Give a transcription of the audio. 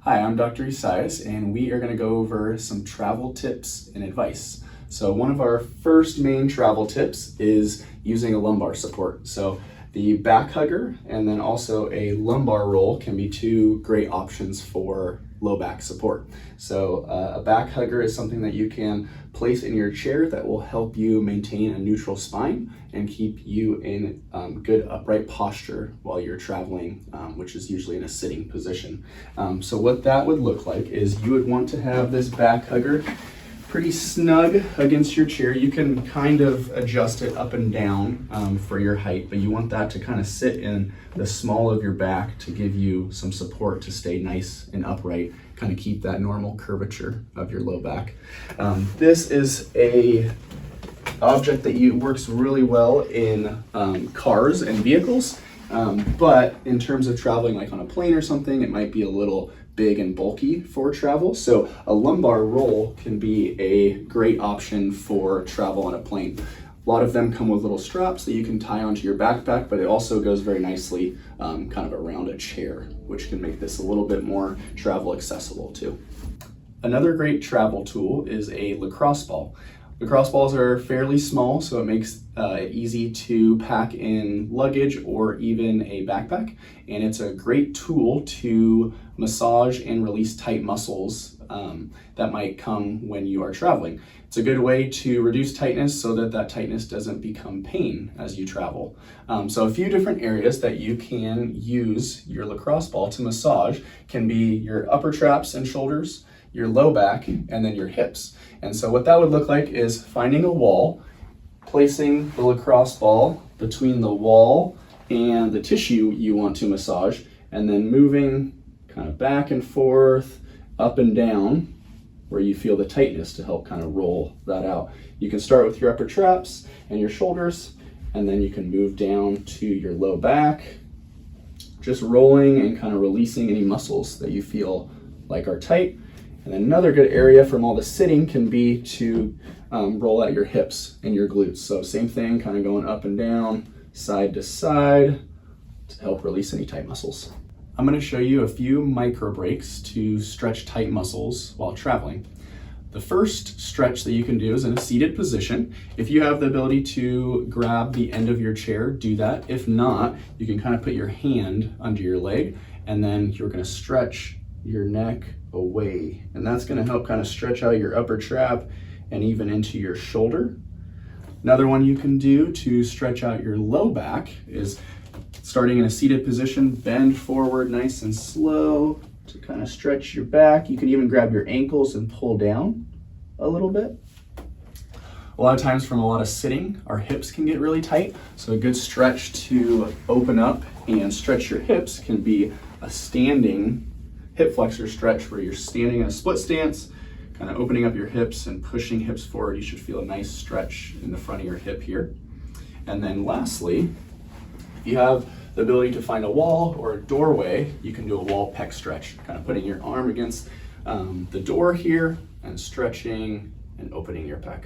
Hi, I'm Dr. Isaias, and we are going to go over some travel tips and advice. So one of our first main travel tips is using a lumbar support. So the back hugger and then also a lumbar roll can be two great options for low back support. So a back hugger is something that you can place in your chair that will help you maintain a neutral spine and keep you in good upright posture while you're traveling, which is usually in a sitting position. So what that would look like is you would want to have this back hugger pretty snug against your chair. You can kind of adjust it up and down for your height, but you want that to kind of sit in the small of your back to give you some support to stay nice and upright, kind of keep that normal curvature of your low back. This is a object that works really well in cars and vehicles, but in terms of traveling like on a plane or something, it might be a little big and bulky for travel. So a lumbar roll can be a great option for travel on a plane. A lot of them come with little straps that you can tie onto your backpack, but it also goes very nicely kind of around a chair, which can make this a little bit more travel accessible too. Another great travel tool is a lacrosse ball. Lacrosse balls are fairly small, so it makes it easy to pack in luggage or even a backpack. And it's a great tool to massage and release tight muscles that might come when you are traveling. It's a good way to reduce tightness so that that tightness doesn't become pain as you travel. So a few different areas that you can use your lacrosse ball to massage can be your upper traps and shoulders, your low back, and then your hips. And so what that would look like is finding a wall, placing the lacrosse ball between the wall and the tissue you want to massage, and then moving kind of back and forth, up and down, where you feel the tightness to help kind of roll that out. You can start with your upper traps and your shoulders, and then you can move down to your low back, just rolling and kind of releasing any muscles that you feel like are tight. And then another good area from all the sitting can be to roll out your hips and your glutes. So same thing, kind of going up and down, side to side to help release any tight muscles. I'm going to show you a few micro breaks to stretch tight muscles while traveling. The first stretch that you can do is in a seated position. If you have the ability to grab the end of your chair, do that. If not, you can kind of put your hand under your leg, and then you're going to stretch your neck away, and that's going to help kind of stretch out your upper trap and even into your shoulder. Another one you can do to stretch out your low back is starting in a seated position, bend forward nice and slow to kind of stretch your back. You can even grab your ankles and pull down a little bit. A lot of times from a lot of sitting, our hips can get really tight, so a good stretch to open up and stretch your hips can be a standing hip flexor stretch where you're standing in a split stance, kind of opening up your hips and pushing hips forward. You should feel a nice stretch in the front of your hip here. And then lastly, if you have the ability to find a wall or a doorway, you can do a wall pec stretch, kind of putting your arm against the door here and stretching and opening your pec.